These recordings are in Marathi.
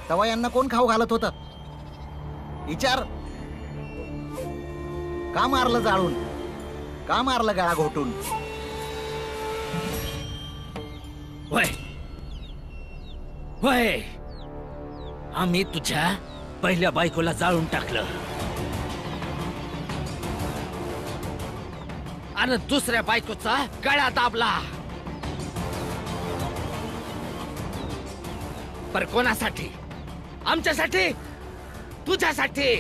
तेव्हा यांना कोण खाऊ घालत होतं? विचार. का मारलं जाळून? का मारलं गळा घोटून? वय वय आम्ही तुझ्या पहिल्या बायकोला जाळून टाकलं आणि दुसऱ्या बायकोचा गळा दाबला. पर कोणासाठी? आमच्यासाठी? तुझ्यासाठी?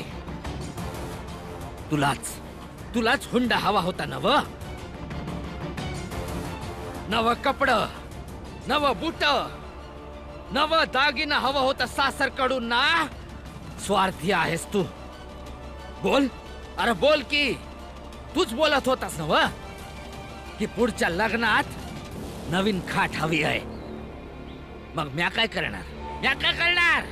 तुलाच हुंडा हवा होता नव? नव कपड, नव बूट, नव दागिना हवं होतं सासरकडून ना? स्वार्थी आहेस तू. बोल, अरे बोल की. तूच बोलत होतास नव की पुढच्या लग्नात नवीन खाट हवी आहे. मग म्या काय करणार?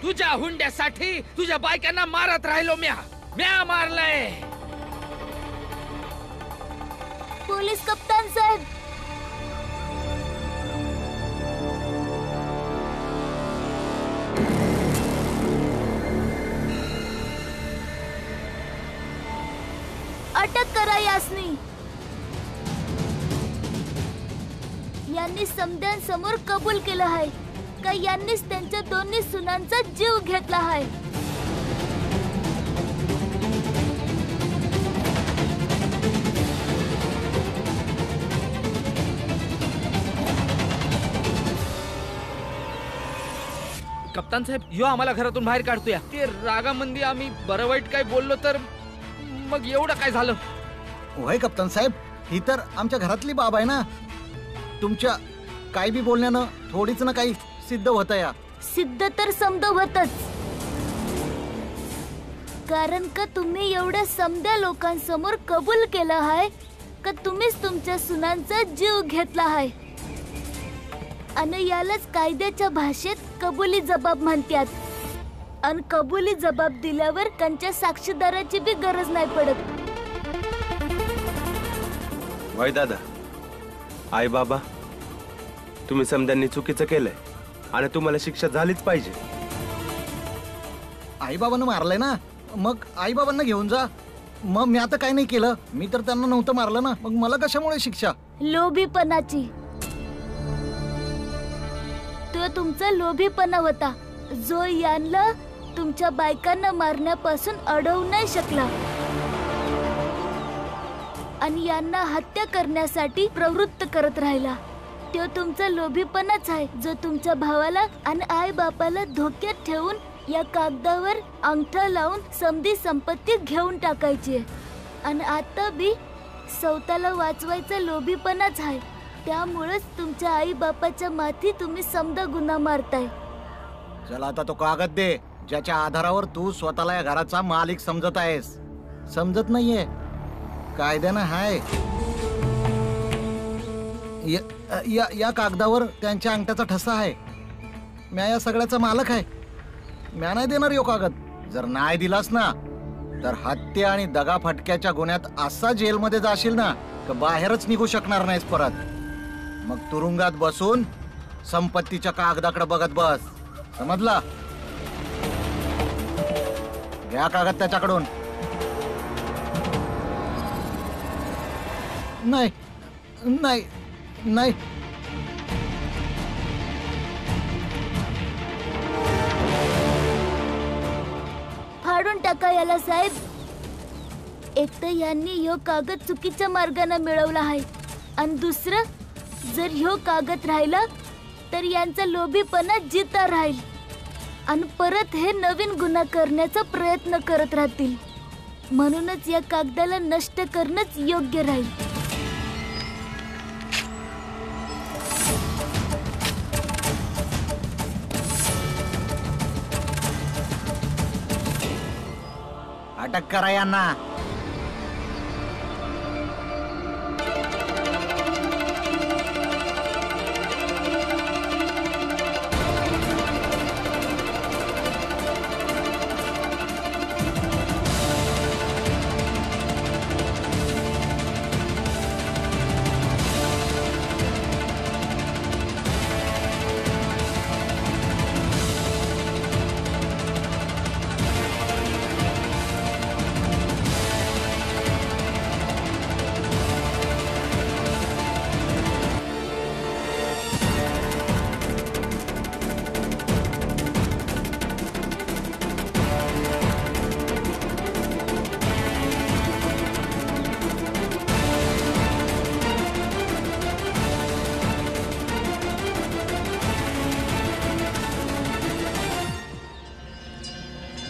तुझ्या हुंड्यासाठी तुझ्या बायकांना मारत राहिलो. म्या मारलंय. पोलीस कप्तान साहेब, अटक करा यासनी. यांनी समद्यांसमोर कबूल केलं आहे का यांनीच त्यांच्या दोन्ही सुनांचा जीव घेतला आहे. कप्तान साहेब, यो आम्हाला घरातून बाहेर काढतोय. ते रागामंदी आम्ही बरं वाईट काय बोललो तर मग एवढं काय झालं? होय कप्तान साहेब, ही तर आमच्या घरातली बाब आहे ना. तुमच्या काय बी बोलण्यानं थोडीच ना काही सिद्ध होत या. सिद्ध तर समद होतच, कारण का तुम्ही एवढ्या समद्या लोकांसमोर कबूल केलं आहे का तुम्हीच तुमच्या सुनांचा जीव घेतला आहे. आणि यालाच कायद्याच्या भाषेत कबुली जबाब म्हणतात. आणि कबुली जबाब दिल्यावर त्यांच्या साक्षीदाराची बी गरज नाही पडत. वय दादा, आई बाबा, तुम्ही समद्यांनी चुकीचं केलंय आणि तुम्हाला शिक्षा झालीच पाहिजे. आई बाबांना मारलंय ना, मग आई बाबांना घेऊन जा. मग मी आता काय नाही केलं, मी तर त्यांना नव्हतं मारलं ना, मग मला कशामुळे शिक्षा? लोभीपणाची. तो तुमचा लोभीपणा होता जो यांना तुमच्या बायकांना मारण्यापासून अडवू नाही शकला आणि यांना हत्या करण्यासाठी प्रवृत्त करत राहिला. तो तुमचा लोभीपणाच आहे जो तुमच्या भावाला आणि आई बापाला धोक्यात ठेवून या कागदावर अंगठा लावून समधी संपत्ती घेऊन टाकायची. आणि आता बी स्वतःला वाचवायचा लोभीपणाच आहे. त्यामुळेच तुमच्या आई बापाच्या माथी तुम्ही समदा गुन्हा मारताय. चला आता तो कागद दे ज्याच्या आधारावर तू स्वतःला या घराचा मालिक समजत आहेस. समजत नाहीये, कायद्यानं हाय. या कागदावर त्यांच्या अंगठ्याचा ठसा आहे. म्या या सगळ्याचा मालक आहे. म्या नाही देणार यो कागद. जर नाही दिलास ना तर हत्या आणि दगा फटक्याच्या गुन्ह्यात असा जेलमध्ये जाशील ना की बाहेरच निघू शकणार नाहीस परत. मग तुरुंगात बसून संपत्तीच्या कागदाकडे बघत बस. समजला? घ्या कागद त्याच्याकडून. नाही नाही नाही, फाडून टाका याला साहेब. एक तर यांनी ह्यो कागद चुकीच्या मार्गाने मिळवला आहे आणि दुसरं, जर ह्यो कागद राहिला तर यांचा लोभीपणा जिता राहील आणि परत हे नवीन गुन्हा करण्याचा प्रयत्न करत राहतील. म्हणूनच या कागदाला नष्ट करणंच योग्य राहील. अटक करा यांना.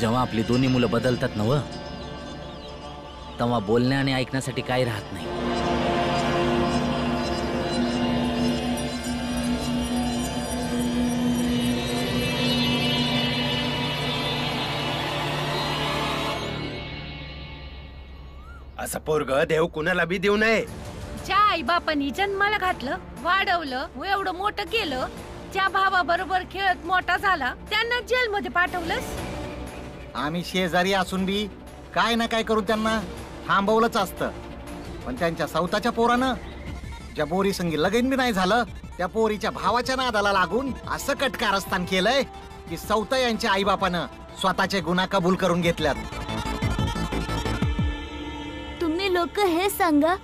जेव्हा आपली दोन्ही मुलं बदलतात नव, तेव्हा बोलण्या आणि ऐकण्यासाठी काही राहत नाही. असं पोरग देव कुणाला बी देऊ नये. ज्या आई बापांनी जन्माला घातलं, वाढवलं, व एवढं मोठं केलं, ज्या भावाबरोबर खेळत मोठा झाला, त्यांना जेलमध्ये पाठवलंस. आम्ही शेजारी असून बी काय ना काय करून त्यांना थांबवलंच असतं. पण त्यांच्या सौताच्या पोरानं ज्या पोरी संगी लगीन बी नाही झालं, त्या पोरीच्या भावाच्या नादाला लागून असं कटकारस्थान केलंय की सौता यांच्या आईबापानं स्वतःचे गुन्हा कबूल करून घेतल्यात. तुम्ही लोक हे सांगा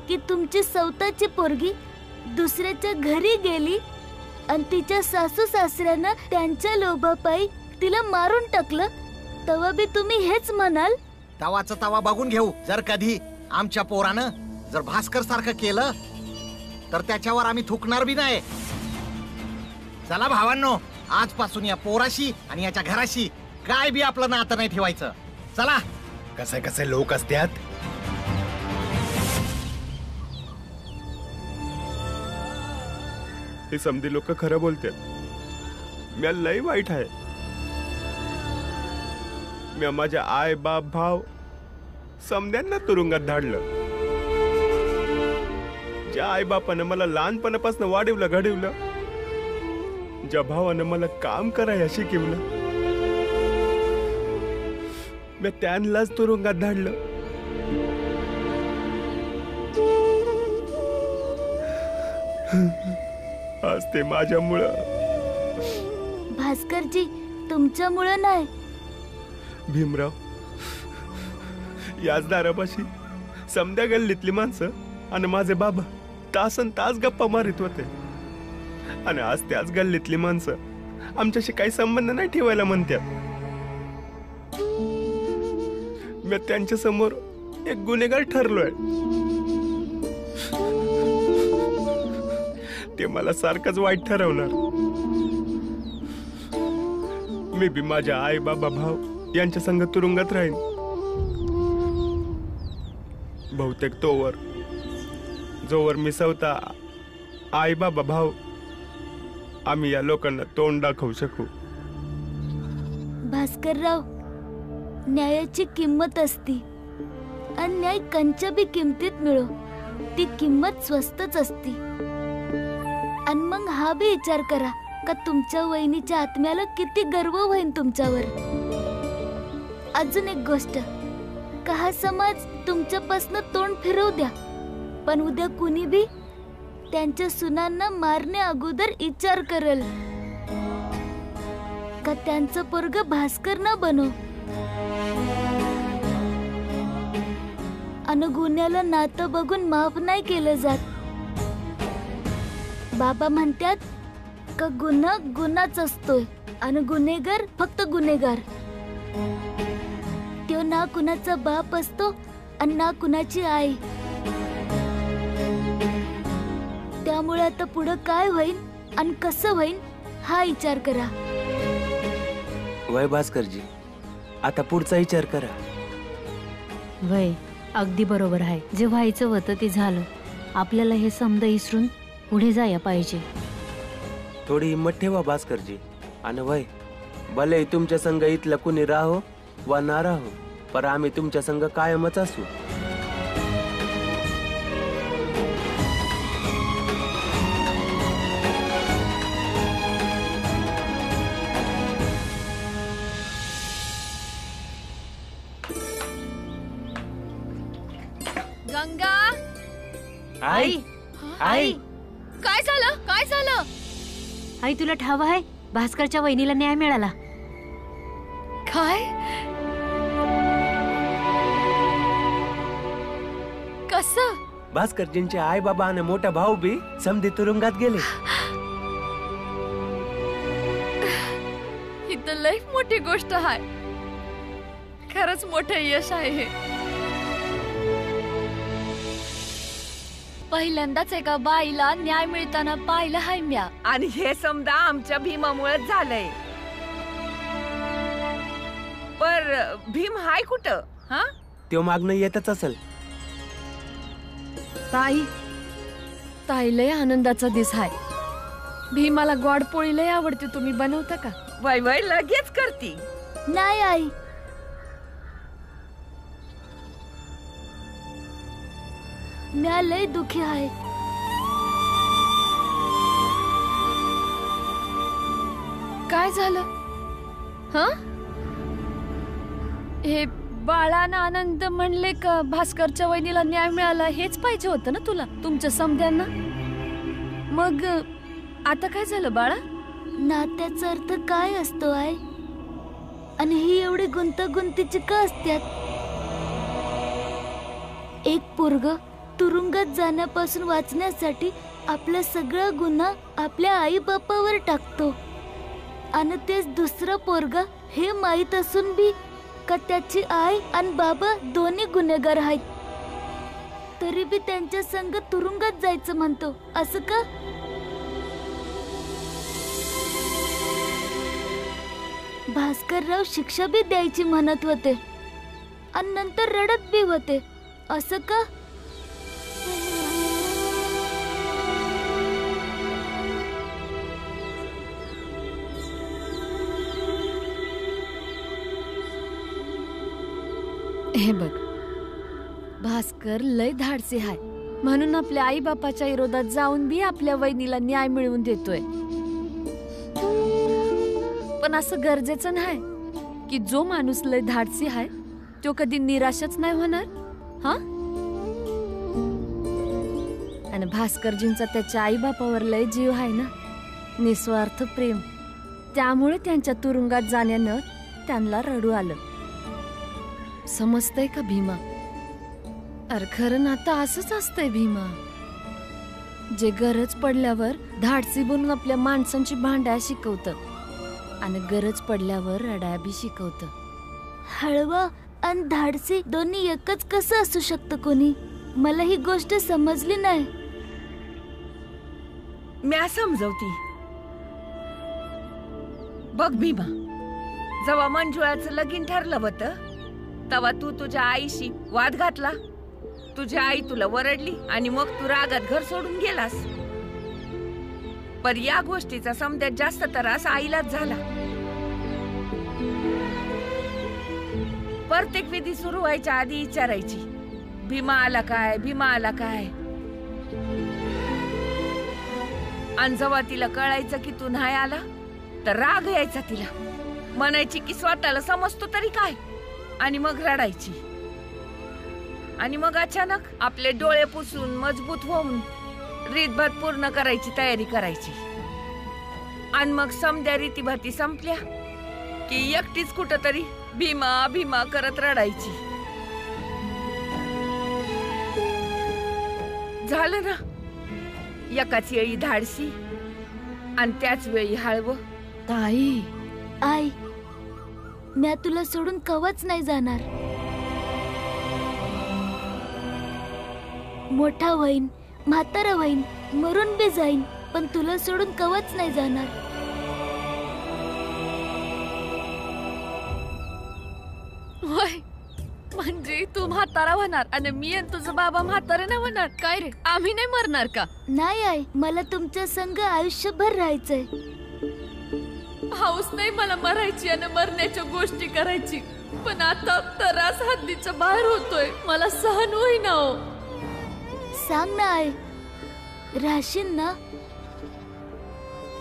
की तुमची सौताची पोरगी दुसऱ्याच्या घरी गेली आणि तिच्या सासू सासऱ्यानं त्यांच्या लोभापायी तिला मारून टाकलं, तेव्हा बी तुम्ही हेच म्हणाल? तवाच तवा बघून घेऊ. जर कधी आमच्या पोरानं जर भास्कर सारखं केलं तर त्याच्यावर आम्ही थुकणार बी नाही. चला भावांनो, आजपासून या पोराशी आणि याच्या घराशी काय बी आपलं नातं नाही ठेवायचं. चला. कसे कसे लोक असतात. हे समधी लोक खरं बोलतात. मी लई वाईट आहे. मी माझ्या आई बाप भाव समद्यांना तुरुंगात धाडलं. ज्या आई बापानं मला लहानपणापासून वाढवलं घडवलं, ज्या भावानं मला काम करायला शिकवलं, मी त्यांनाच तुरुंगात धाडलं. आज ते माझ्यामुळं. भास्करजी, तुमच्यामुळं नाही. भीमराव, याच दारापाशी समद्या गल्लीतली माणसं आणि माझे बाबा तासन तास गप्पा मारित होते. आणि आज त्याच गल्लीतली माणसं आमच्याशी काही संबंध नाही ठेवायला म्हणतात. मी त्यांच्या समोर एक गुन्हेगार ठरलोय. ते मला सारखंच वाईट ठरवणार. मी बी माझ्या आई बाबा भाव यांच्या संग तुरुंगात राहीन. बहुतेक तोवर जोवर मी सवता आई बाबा भाव आम्ही या लोकांना तोंड दाखवू शकू. भास्करराव, न्यायाची किंमत असती आणि न्याय कंच्या बी किमतीत मिळो, ती किंमत स्वस्तच असती. आणि मग हा बी विचार करा का तुमच्या वहिनीच्या आत्म्याला किती गर्व होईन तुमच्यावर. अजून एक गोष्ट, का हा समाज तुमच्यापासून तोंड फिरवू द्या, पण उद्या कुणी बी त्यांच्या सुनांना मारण्या अगोदर विचार करेल का त्यांचं पोरग भास्कर न बनो. अन गुन्ह्याला नातं बघून माफ नाही केलं जात. बाबा म्हणतात का गुन्हा गुन्हाच असतोय आणि गुन्हेगार फक्त गुन्हेगार. तो ना कुणाचा बाप असतो आणि ना कुणाची आई. त्यामुळे आता पुढं काय होईल आणि कसं होईल हा विचार करा. वय भास्करजी, आता पुढचा विचार करा. वय अगदी बरोबर आहे. जे व्हायचं होतं ते झालं. आपल्याला हे समज विसरून पुढे जाया पाहिजे. थोडी हिंमत ठेवा भास्करजी. आणि वय भले तुमच्या संग इथलं कुणी राहो वा ना राहो, पर आम्ही तुमच्या संग कायमच असू. गंगा, आई, आई, काय झालं? काय झालं? आई, तुला ठाव आहे भास्करच्या वहिनीला न्याय मिळाला. काय? कसं? भास्करजींचे आई बाबा आणि मोठा भाऊ बी समधी तुरुंगात गेले. ही तर लई मोठी गोष्ट आहे. खरंच मोठं यश आहे हे. पहिल्यांदाच एका बाईला न्याय मिळताना पाहिलं हाय म्या. आणि हे समजा आमच्या भीमामुळेच झालंय. बर भीम हाय कुठं? हा तो मागणं येतच असेल. ताई लय आनंदाचा दिस आहे. भीमाला गोड पोळी लय आवडते, तुम्ही बनवता का? वय वय लगेच करती. नाही आई, म्या लय दुखी आहे. काय झालं? हा हे बाळानं आनंद म्हणले का भास्करच्या वहिनीला न्याय मिळाला हेच पाहिजे होतं ना तुला, तुमच्या समध्यांना. मग आता काय झालं बाळा? नात्याचा अर्थ काय असतो आई? आणि ही एवढी गुंतागुंतीची का असत्यात? एक पोरग तुरुंगात जाण्यापासून वाचण्यासाठी आपला सगळा गुन्हा आपल्या आई बापावर टाकतो, आणि तेच दुसरं पोरग हे माहित असून बी का त्याची आई आणि बाबा दोन्ही गुन्हेगार आहेत, तरी बी त्यांच्या संग तुरुंगात जायचं म्हणतो. असं का? भास्करराव शिक्षा बी द्यायची म्हणत होते आणि नंतर रडत बी होते. असं का? हे बघ, भास्कर लय धाडसी आहे, म्हणून आपल्या आई बापाच्या विरोधात जाऊन बी आपल्या वहिनीला न्याय मिळवून देतोय. पण असं गरजेचं नाही की जो माणूस लय धाडसी आहे तो कधी निराशच नाही होणार. हा, आणि भास्करजींचा त्याच्या आई बापावर लय जीव आहे ना, निस्वार्थ प्रेम. त्यामुळे त्यांच्या तुरुंगात जाण्यानं त्यांना रडू आलं. समजतंय का भीमा? अरे खरं नातं असंच असतंय भीमा, जे गरज पडल्यावर धाडसी बनून आपल्या माणसांची भांडाया शिकवतं आणि गरज पडल्यावर रडाया बी शिकवतं. हळवा आणि धाडसी दोन्ही एकच कसं असू शकतं कोणी? मला ही गोष्ट समजली नाही. म्या समजवती. बघ भीमा, जेव्हा मंजुळाचं लगीन ठरलं होतं तेव्हा तू तुझ्या आईशी वाद घातला. तुझी आई तुला वरडली आणि मग तू रागात घर सोडून गेलास. पर या गोष्टीचा समजात जास्त त्रास आईलाच झाला. प्रत्येक विधी सुरू व्हायच्या आधी विचारायची, भीमा आला काय, भीमा आला काय. आणि जेव्हा तिला कळायचं की तू नाही आला तर राग यायचा तिला. म्हणायची की स्वतःला समजतो तरी काय, आणि मग रडायची. आणि मग अचानक आपले डोळे पुसून मजबूत होऊन रीतभात पूर्ण करायची तयारी करायची. आणि मग समद्या रीतीभाती संपल्या की एकटीच कुठंतरी भीमा भीमा करत रडायची. झालं ना, एकाच वेळी धाडसी आणि त्याच वेळी हळवं. ताई, आई, म्या तुला सोडून कवच नाही जाणार. मोठा होईन, म्हातारा होईन, मरून बी जाईन, पण तुला सोडून कवच नाही जाणार. होय, म्हणजे तू म्हातारा होणार आणि मी आणि तुझं बाबा म्हातारे नाही होणार काय रे? आम्ही नाही मरणार का? नाही आई, मला तुमच्या संग आयुष्यभर राहायचंय. हाऊस नाही मला मरायची आणि मरण्याच्या गोष्टी करायची, पण आता त्रास हद्दीच्या बाहेर होतोय, मला सहन होईना. हो, सांग ना आई, राहशील ना?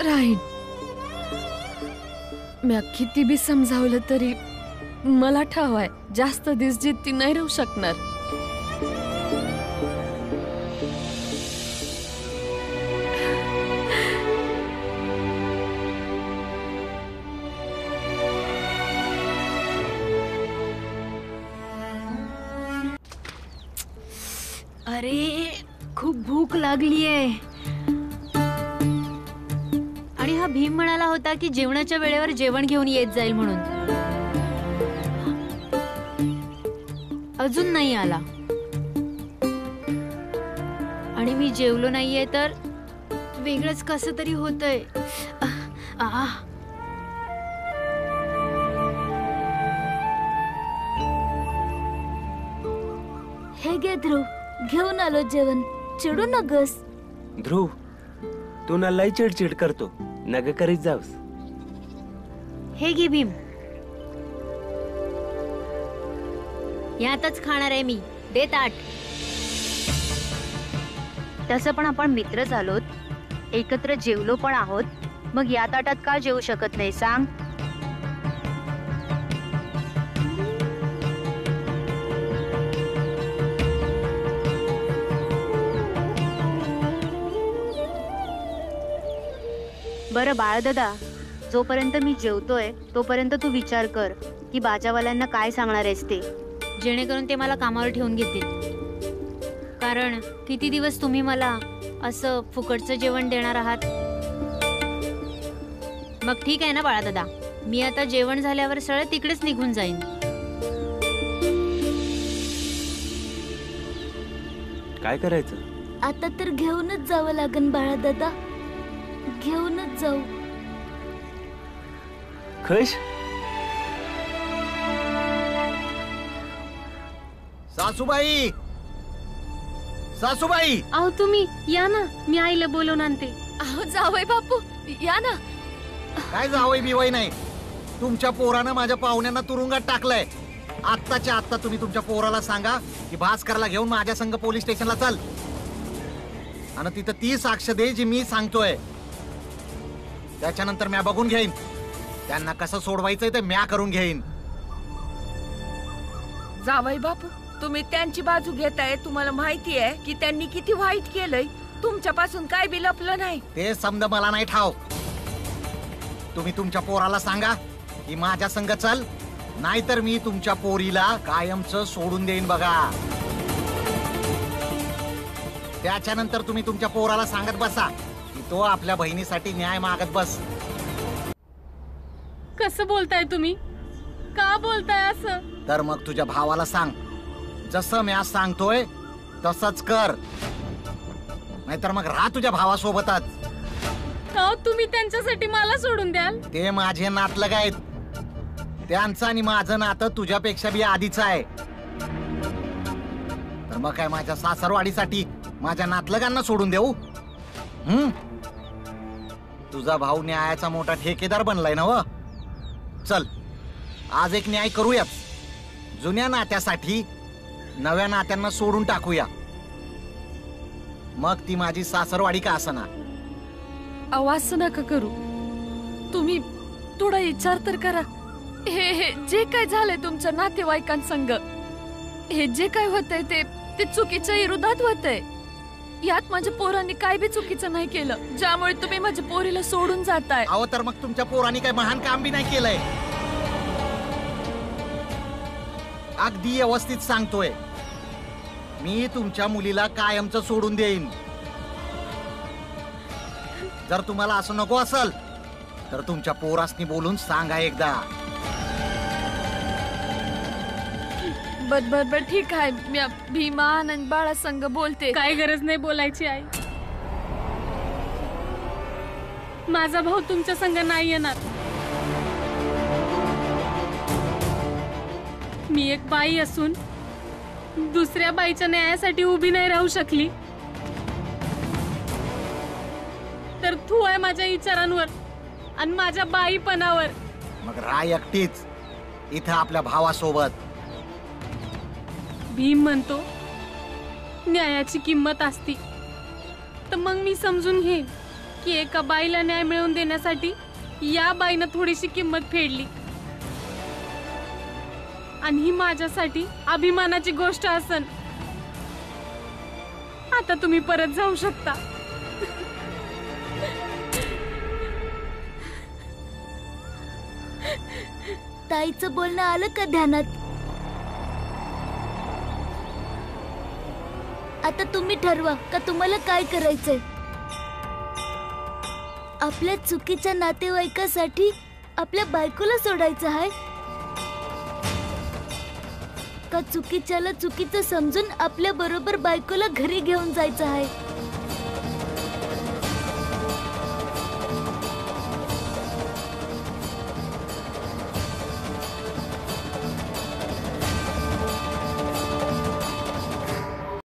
राहीन. म्या किती बी समजावलं तरी मला ठाव आहे जास्त दिवस जिद्दी नाही राहू शकणार. अरे खूप भूक लागलीये. आणि हा भीम म्हणाला होता की जेवणाच्या वेळेवर जेवण घेऊन येत जाईल म्हणून. अजून नाही आला आणि मी जेवलो नाहीये तर वेगळंच कसं तरी होतंय. ये ध्रुव, घेऊन आलो जेवण. चिडू नगस. ध्रुव, तू ना लय चिडचिड करतो, नग करीत जाऊस. हे घे भीम, यातच खाणार आहे मी. दे ताट. तसं पण आपण मित्रच आलोत, एकत्र जेवलो पण आहोत, मग या ताटात का जेवू शकत नाही सांग? बरं बाळदादा, जोपर्यंत मी जेवतोय तोपर्यंत तू विचार कर की बाजावाल्यांना काय सांगणार आहेस ते. जेणेकरून ते मला कामावर ठेवून घेतील. कारण किती दिवस तुम्ही मला असं फुकटचं जेवण देणार आहात? मग ठीक आहे ना बाळादादा, मी आता जेवण झाल्यावर सरळ तिकडेच निघून जाईन. काय करायचं? आता तर घेऊनच जावं लागन बाळा दादा, घेऊनच जाऊ. खुश? सासूबाई, सासूबाई. अहो तुम्ही या ना, मी आईला बोलवून आणते. अहो जावई बापू, या ना. काय जावई बिवई नाही, तुमच्या पोरानं माझ्या पाहुण्यांना तुरुंगात टाकलंय. आत्ताच्या आत्ता तुम्ही तुमच्या पोराला सांगा की भास्करला घेऊन माझ्या संघ पोलीस स्टेशनला चल, आणि तिथं ती साक्ष दे जी मी सांगतोय. त्याच्यानंतर म्या बघून घेईन त्यांना कसं सोडवायचंय, ते म्या करून घेईन. जावई बापू, तुम्ही त्यांची बाजू घेताय. तुम्हाला माहिती आहे की त्यांनी किती वाईट केलंय. तुमच्यापासून काय बी लपलं नाही. ते समज मला नाही ठाव. तुम्ही तुमच्या पोराला सांगा की माझ्या संग चल, नाहीतर मी तुमच्या पोरीला कायमचं सोडून देईन बघा. त्याच्यानंतर तुम्ही तुमच्या पोराला सांगत बसा की तो आपल्या बहिणीसाठी न्याय मागत बस. कसं बोलताय तुम्ही? का बोलताय असं? तर मग तुझ्या भावाला सांग, जसं मी आज सांगतोय तसंच कर, नाहीतर मग राहा तुझ्या भावासोबतच. अहो तुम्ही त्यांच्यासाठी मला सोडून द्याल? ते माझे नातलग आहेत, त्यांचं आणि माझं नातं तुझ्यापेक्षा बी आधीच आहे. तर मग काय माझ्या सासरवाडीसाठी माझ्या नातलगांना सोडून देऊ? तुझा भाऊ न्यायाचा मोठा ठेकेदार बनलाय ना व. चल आज एक न्याय करूयाच. जुन्या नात्यासाठी नव्या नात्यांना सोडून टाकूया. मग ती माझी सासरवाडी का असना. अहो असं नका करू. तुम्ही थोडा विचार तर करा. हे जे काय झालंय तुमच्या नातेवाईकांसंग, हे जे काय होतंय ते चुकीच्या विरोधात होतंय. यात माझ्या पोरांनी काय बी चुकीचं नाही केलं, ज्यामुळे तुम्ही माझ्या पोरीला सोडून जाताय. अहो तर मग तुमच्या पोरांनी काही महान काम बी नाही केलंय. अगदी व्यवस्थित सांगतोय, मी तुमच्या मुलीला कायमचं सोडून देईन. जर तुम्हाला असं नको असेल तर तुमच्या पोरासनी बोलून सांगा एकदा. बर ठीक आहे. मी भीमा आनंद बाळा संग बोलते. काय गरज नाही बोलायची आई. माझा भाऊ तुमच्या संग नाही येणार. मी एक बाई असून दुसऱ्या बाईच्या न्यायासाठी उभी नाही राहू शकली तर तू आहे माझ्या विचारांवर आणि माझ्या बाईपणावर. मग राय एकटीच इथं आपल्या भावासोबत. भीम म्हणतो न्यायाची किंमत असती, तर मग मी समजून घेईन की एका बाईला न्याय मिळवून देण्यासाठी या बाईनं थोडीशी किंमत फेडली, आणि ही माझ्यासाठी अभिमानाची गोष्ट असन. आता तुम्ही परत जाऊ शकता. ताईचं बोलणं आलं का ध्यानात? आता तुम्ही ठरवा का तुम्हाला काय करायचंय. आपल्या चुकीच्या नातेवाईकासाठी आपल्या बायकोला सोडायचं आहे का चुकीच्याला चुकीचं समजून आपल्या बरोबर बायकोला घरी घेऊन जायचं आहे?